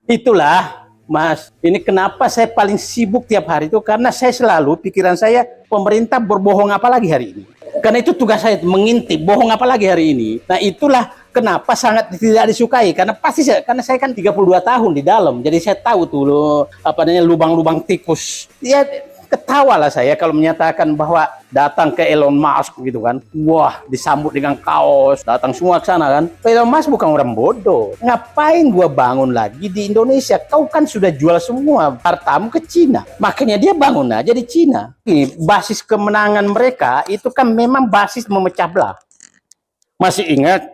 Itulah, Mas, ini kenapa saya paling sibuk tiap hari itu, karena saya selalu, pikiran saya, pemerintah berbohong apa lagi hari ini. Karena itu tugas saya, mengintip, bohong apa lagi hari ini. Nah itulah kenapa sangat tidak disukai, karena karena saya kan 32 tahun di dalam, jadi saya tahu tuh apa namanya, lubang-lubang tikus. Ya, ketawa lah saya kalau menyatakan bahwa datang ke Elon Musk gitu kan, wah disambut dengan kaos, datang semua ke sana kan. Elon Musk bukan orang bodoh, ngapain gua bangun lagi di Indonesia? Kau kan sudah jual semua hartamu ke Cina, makanya dia bangun aja di Cina. Ini basis kemenangan mereka itu kan memang basis memecah belah. Masih ingat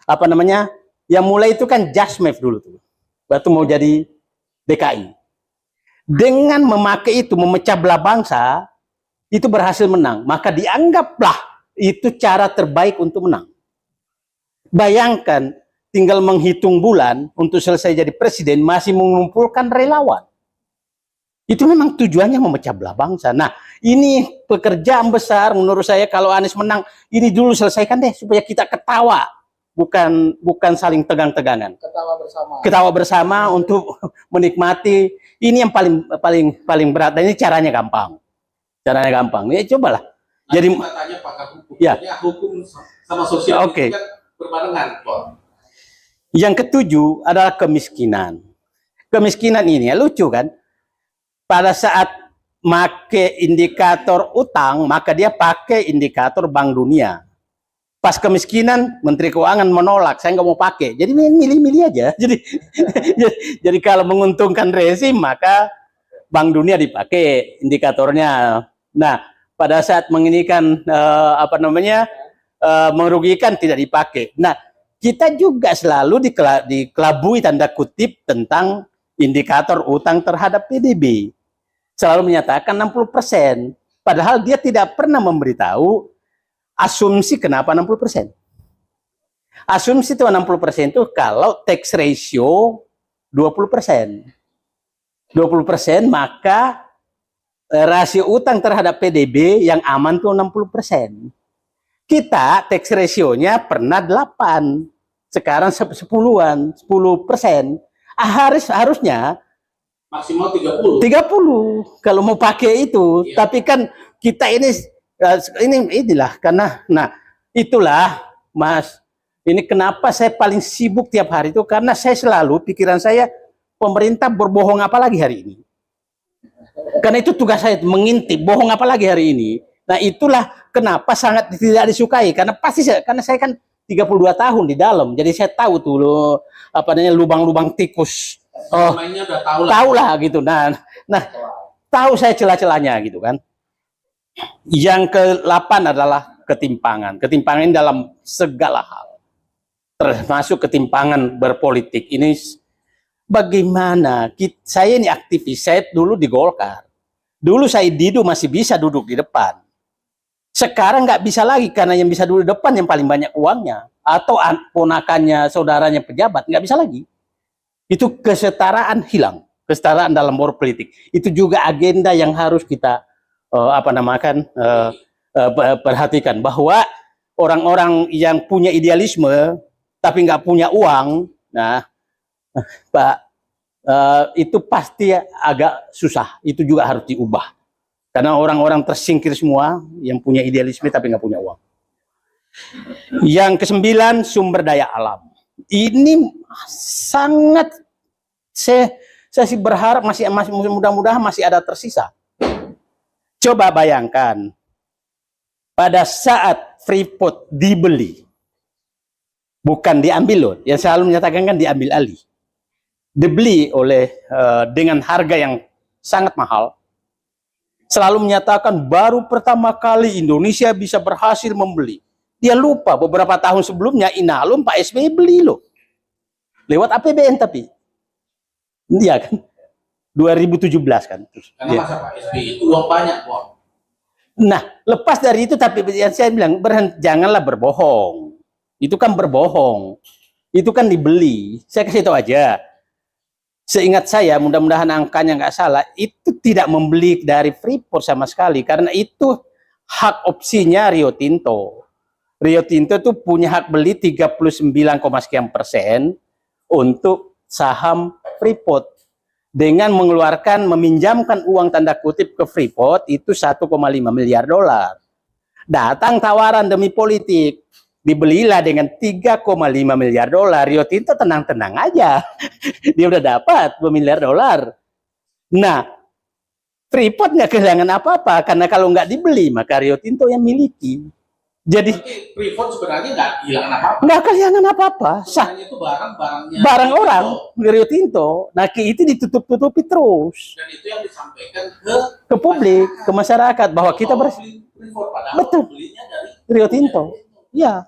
apa namanya, yang mulai itu kan Jasmev dulu tuh, waktu mau jadi DKI. Dengan memakai itu memecah belah bangsa, itu berhasil menang. Maka dianggaplah itu cara terbaik untuk menang. Bayangkan, tinggal menghitung bulan untuk selesai jadi presiden, masih mengumpulkan relawan. Itu memang tujuannya memecah belah bangsa. Nah, ini pekerjaan besar menurut saya. Kalau Anies menang, ini dulu selesaikan deh, supaya kita ketawa. Bukan saling tegang-tegangan. Ketawa bersama untuk menikmati. Ini yang paling berat. Dan ini caranya gampang. Ya cobalah. Jadi tanya pakar hukum. Ya. Hukum sama sosial itu kan berbarengan, Pak. Yang ketujuh adalah kemiskinan. Kemiskinan ini ya lucu kan? Pada saat make indikator utang, maka dia pakai indikator Bank Dunia. Pas kemiskinan, Menteri Keuangan menolak, saya nggak mau pakai. Jadi milih-milih aja. Jadi kalau menguntungkan rezim, maka Bank Dunia dipakai indikatornya. Nah, pada saat menginikan merugikan tidak dipakai. Nah, kita juga selalu dikelabui tanda kutip tentang indikator utang terhadap PDB. Selalu menyatakan 60%. Padahal dia tidak pernah memberitahu asumsi kenapa 60%. Asumsi itu 60% itu kalau tax ratio 20%. 20%, maka rasio utang terhadap PDB yang aman itu 60%. Kita tax ratio-nya pernah 8, sekarang 10-an, 10%. Harusnya maksimal 30 kalau mau pakai itu. Iya. Tapi kan kita inilah karena, nah itulah Mas, ini kenapa saya paling sibuk tiap hari itu, karena saya selalu, pikiran saya, pemerintah berbohong apa lagi hari ini. Karena itu tugas saya, mengintip, bohong apa lagi hari ini. Nah itulah kenapa sangat tidak disukai, karena karena saya kan 32 tahun di dalam, jadi saya tahu tuh apa namanya, lubang-lubang tikus. Oh, tahu lah gitu. Nah, tahu saya celah-celahnya gitu kan. Yang ke-8 adalah ketimpangan. Ketimpangan dalam segala hal, termasuk ketimpangan berpolitik. Ini bagaimana saya ini aktivis, saya dulu di Golkar. Dulu saya masih bisa duduk di depan. Sekarang nggak bisa lagi, karena yang bisa duduk di depan yang paling banyak uangnya, atau ponakannya, saudaranya pejabat, nggak bisa lagi. Itu kesetaraan hilang, kesetaraan dalam berpolitik. Itu juga agenda yang harus kita perhatikan, bahwa orang-orang yang punya idealisme tapi nggak punya uang, nah Pak, itu pasti agak susah. Itu juga harus diubah, karena orang-orang tersingkir semua yang punya idealisme tapi nggak punya uang. Yang ke-9, sumber daya alam. Ini sangat, saya sih berharap masih mudah-mudahan masih ada tersisa. Coba bayangkan, pada saat Freeport dibeli, bukan diambil loh, yang selalu menyatakan kan diambil alih, dibeli oleh dengan harga yang sangat mahal, selalu menyatakan baru pertama kali Indonesia bisa berhasil membeli. Dia lupa beberapa tahun sebelumnya Inalum Pak SBY beli loh, lewat APBN, tapi dia kan 2017 kan. Karena masa Pak SBY itu uang banyak, Pak. Nah, lepas dari itu, tapi yang saya bilang, janganlah berbohong. Itu kan berbohong. Itu kan dibeli. Saya kasih tahu aja. Seingat saya, mudah-mudahan angkanya nggak salah, itu tidak membeli dari Freeport sama sekali, karena itu hak opsinya Rio Tinto. Rio Tinto itu punya hak beli 39, sekian % untuk saham Freeport dengan meminjamkan uang tanda kutip ke Freeport itu 1,5 miliar dolar. Datang tawaran demi politik, dibelilah dengan 3,5 miliar dolar. Rio Tinto tenang-tenang aja. Dia udah dapat 2 miliar dolar. Nah, Freeport nggak kehilangan apa-apa, karena kalau nggak dibeli, maka Rio Tinto yang miliki. Jadi Freeport sebenarnya nggak kehilangan apa-apa. Nggak kehilangan apa-apa. Itu barang-barangnya. Barang orang Rio Tinto. Nah, itu ditutup-tutupi terus. Dan itu yang disampaikan ke publik, ke masyarakat, bahwa kita betul dari Rio Tinto. Ya.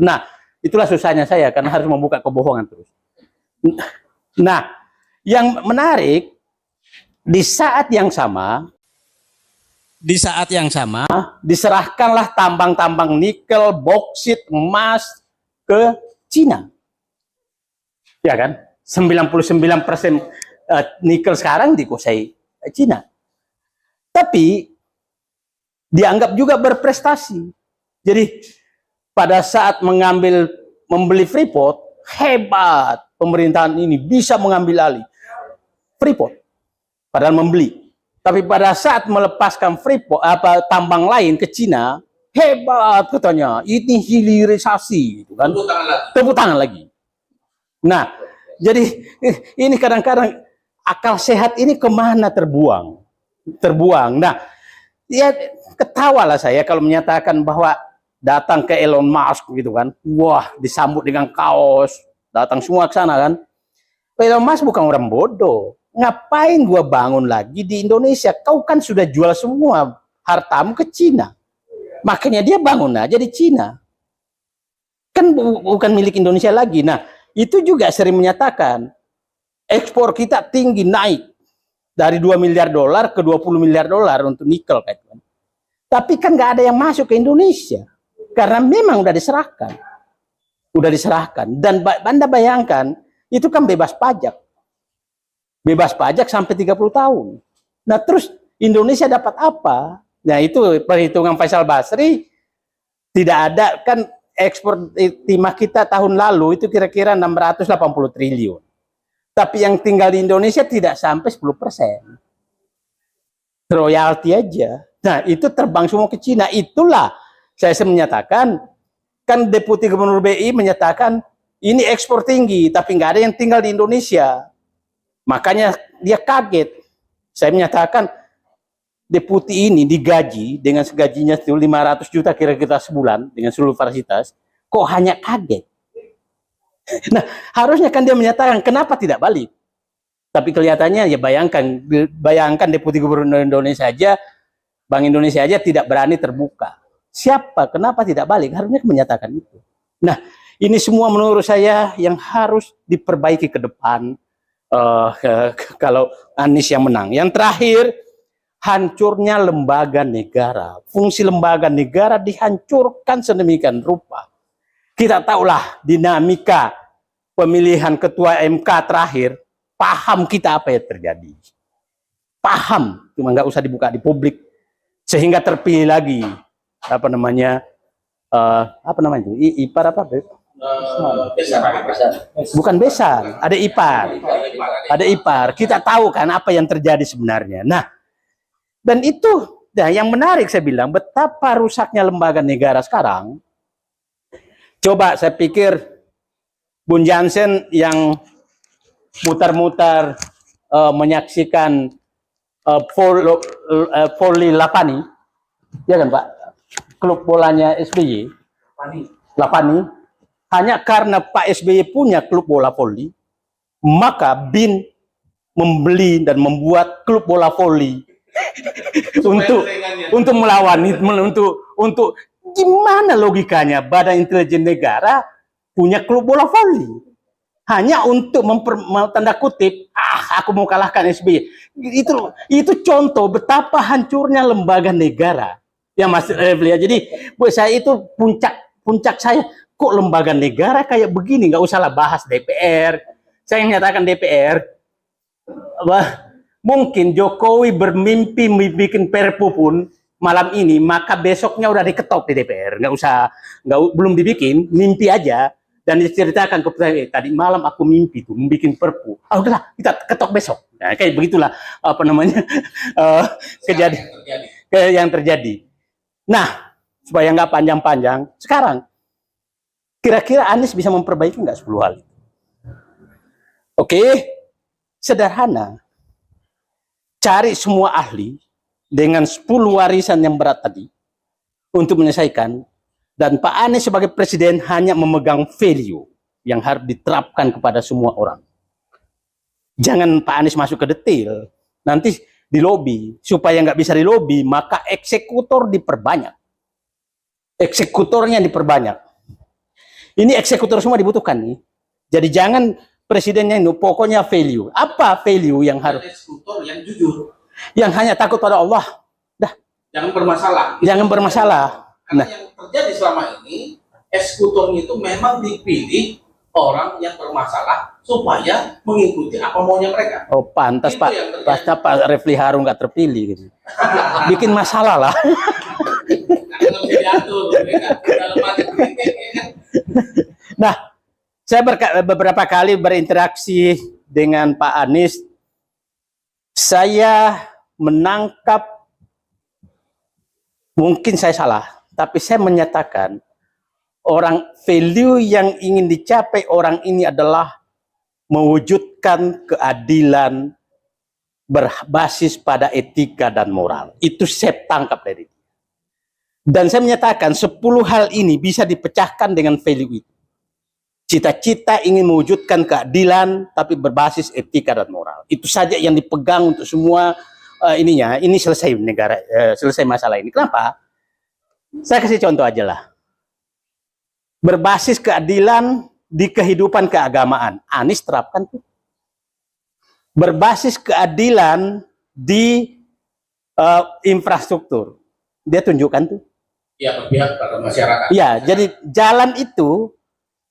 Nah, itulah susahnya saya karena harus membuka kebohongan terus. Nah, yang menarik di saat yang sama diserahkanlah tambang-tambang nikel, boksit, emas ke Cina. Ya kan? 99% nikel sekarang dikuasai Cina. Tapi dianggap juga berprestasi. Jadi pada saat membeli Freeport, hebat pemerintahan ini bisa mengambil alih Freeport, padahal membeli. Tapi pada saat melepaskan Freeport, tambang lain ke Cina, hebat katanya, ini hilirisasi, gitu kan? Tepuk tangan lagi. Nah, jadi ini kadang-kadang akal sehat ini kemana terbuang? Nah, ya ketawalah saya kalau menyatakan bahwa datang ke Elon Musk gitu kan, wah disambut dengan kaos, datang semua ke sana kan. Elon Musk bukan orang bodoh. Ngapain gua bangun lagi di Indonesia? Kau kan sudah jual semua hartamu ke Cina. Makanya dia bangun aja di Cina. Kan bukan milik Indonesia lagi. Nah, itu juga sering menyatakan ekspor kita tinggi, naik dari 2 miliar dolar ke 20 miliar dolar untuk nikel. Tapi kan nggak ada yang masuk ke Indonesia. Karena memang udah diserahkan. Dan Anda bayangkan, itu kan bebas pajak. Bebas pajak sampai 30 tahun. Nah, terus Indonesia dapat apa? Nah, itu perhitungan Faisal Basri, tidak ada, kan ekspor timah kita tahun lalu itu kira-kira 680 triliun. Tapi yang tinggal di Indonesia tidak sampai 10%. Royalti aja. Nah, itu terbang semua ke Cina. Itulah saya menyatakan, kan Deputi Gubernur BI menyatakan ini ekspor tinggi, tapi nggak ada yang tinggal di Indonesia. Makanya dia kaget. Saya menyatakan deputi ini digaji dengan segajinya 500 juta kira-kira sebulan dengan seluruh fasilitas, kok hanya kaget. Nah, harusnya kan dia menyatakan kenapa tidak balik. Tapi kelihatannya ya bayangkan Deputi Gubernur Indonesia aja, Bank Indonesia aja tidak berani terbuka. Siapa? Kenapa tidak balik? Harusnya menyatakan itu. Nah, ini semua menurut saya yang harus diperbaiki ke depan. Kalau Anies yang menang. Yang terakhir, hancurnya lembaga negara. Fungsi lembaga negara dihancurkan sedemikian rupa. Kita tahulah dinamika pemilihan ketua MK terakhir, paham kita apa yang terjadi. Paham, cuma nggak usah dibuka di publik. Sehingga terpilih lagi, IPAR apa? Bukan besan, ada IPAR. Kita tahu kan apa yang terjadi sebenarnya. Nah, dan itu yang menarik saya bilang, betapa rusaknya lembaga negara sekarang. Coba saya pikir Bun Jansen yang mutar-mutar menyaksikan Voli Lapani, ya kan Pak, klub bolanya SBY, Lapani. Hanya karena Pak SBY punya klub bola voli, maka BIN membeli dan membuat klub bola voli untuk melawan, untuk gimana logikanya Badan Intelijen Negara punya klub bola voli hanya untuk tanda kutip, aku mau kalahkan SBY. Itu contoh betapa hancurnya lembaga negara. Ya Mas Refli. Jadi buat saya itu puncak saya. Kok lembaga negara kayak begini? Nggak usahlah bahas DPR. Saya nyatakan DPR, mungkin Jokowi bermimpi bikin perpu pun malam ini, maka besoknya udah diketok di DPR. Belum dibikin, mimpi aja. Dan diceritakan kepada saya, tadi malam aku mimpi tuh membuat perpu. Ah udahlah, kita ketok besok. Nah, kayak begitulah apa namanya kejadian yang terjadi. Nah, supaya nggak panjang-panjang, sekarang kira-kira Anies bisa memperbaiki nggak 10 hal itu? Oke, sederhana. Cari semua ahli dengan 10 warisan yang berat tadi untuk menyelesaikan. Dan Pak Anies sebagai presiden hanya memegang value yang harus diterapkan kepada semua orang. Jangan Pak Anies masuk ke detail. Nanti di lobby. Supaya nggak bisa di lobby, maka eksekutor diperbanyak. Eksekutornya diperbanyak. Ini eksekutor semua dibutuhkan nih. Jadi jangan presidennya itu pokoknya value. Apa value yang harus? Eksekutor yang jujur. Yang hanya takut pada Allah. Dah. Jangan bermasalah. Jangan bermasalah. Karena yang terjadi selama ini, eksekutornya itu memang dipilih orang yang bermasalah supaya mengikuti apa maunya mereka. Oh pantas Itu Pak, yang terjadi. pasti Pak Refli Harun nggak terpilih gitu. Bikin masalah lah. Karena nggak bisa diatur, ya kan? Dalam hati kritik, ya kan? Nah, saya beberapa kali berinteraksi dengan Pak Anies. Saya menangkap, mungkin saya salah, tapi saya menyatakan orang value yang ingin dicapai orang ini adalah mewujudkan keadilan berbasis pada etika dan moral. Itu saya tangkap dari dia. Dan saya menyatakan 10 hal ini bisa dipecahkan dengan value itu. Cita-cita ingin mewujudkan keadilan tapi berbasis etika dan moral. Itu saja yang dipegang untuk semua ininya. Ini selesai negara, selesai masalah ini. Kenapa? Saya kasih contoh aja lah. Berbasis keadilan di kehidupan keagamaan. Anies terapkan tuh. Berbasis keadilan di infrastruktur. Dia tunjukkan tuh. Ya, berpihak pada masyarakat. Ya, jadi jalan itu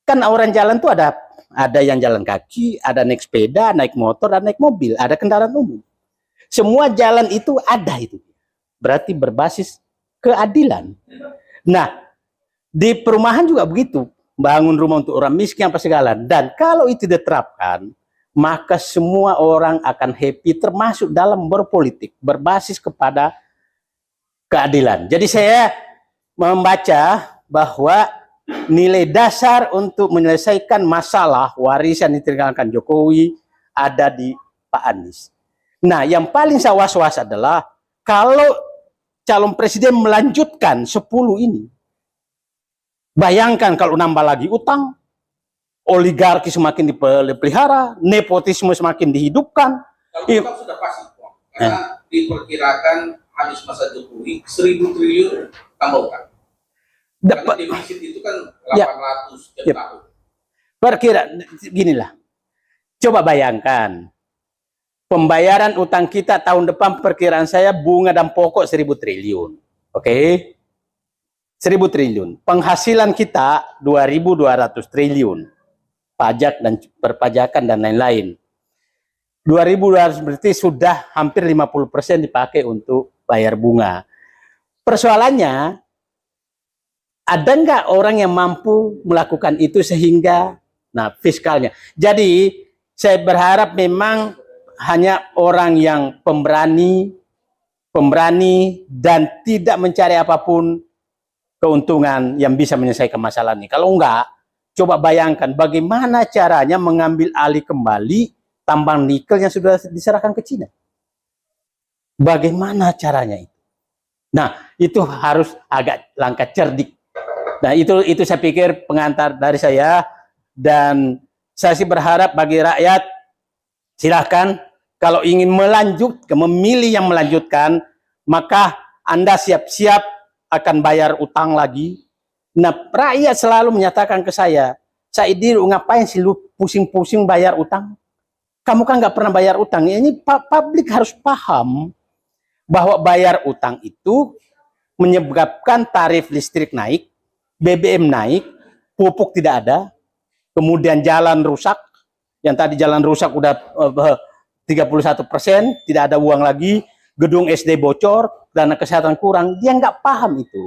kan orang jalan tuh ada yang jalan kaki, ada naik sepeda, naik motor, dan naik mobil, ada kendaraan umum. Semua jalan itu ada itu. Berarti berbasis keadilan. Nah, di perumahan juga begitu. Bangun rumah untuk orang miskin apa segala. Dan kalau itu diterapkan, maka semua orang akan happy termasuk dalam berpolitik. Berbasis kepada keadilan. Jadi saya membaca bahwa nilai dasar untuk menyelesaikan masalah warisan yang ditinggalkan Jokowi ada di Pak Anies. Nah, yang paling saya was-was adalah kalau calon presiden melanjutkan 10 ini. Bayangkan kalau nambah lagi utang, oligarki semakin dipelihara, nepotisme semakin dihidupkan. Kalau utang sudah pasti, karena diperkirakan habis masa Jokowi 1.000 triliun tambah utang. Karena defisit itu kan 800 tiap tahun. Perkira ginilah. Coba bayangkan. Pembayaran utang kita tahun depan perkiraan saya bunga dan pokok 1.000 triliun. Oke. 1.000 triliun. Penghasilan kita 2.200 triliun. Pajak dan perpajakan dan lain-lain. 2.200 berarti sudah hampir 50% dipakai untuk bayar bunga. Persoalannya, ada nggak orang yang mampu melakukan itu sehingga, nah fiskalnya. Jadi saya berharap memang hanya orang yang pemberani dan tidak mencari apapun keuntungan yang bisa menyelesaikan masalah ini. Kalau enggak, coba bayangkan bagaimana caranya mengambil alih kembali tambang nikel yang sudah diserahkan ke Cina. Bagaimana caranya itu? Nah, itu harus agak langkah cerdik. Nah, itu saya pikir pengantar dari saya, dan saya sih berharap bagi rakyat, silahkan kalau ingin melanjutkan, memilih yang melanjutkan, maka Anda siap-siap akan bayar utang lagi. Nah, rakyat selalu menyatakan ke saya, Saidir, ngapain sih lu pusing-pusing bayar utang? Kamu kan nggak pernah bayar utang. Ini publik harus paham bahwa bayar utang itu menyebabkan tarif listrik naik, BBM naik, pupuk tidak ada, kemudian jalan rusak, yang tadi jalan rusak udah 31%, tidak ada uang lagi, gedung SD bocor, dana kesehatan kurang, dia nggak paham itu.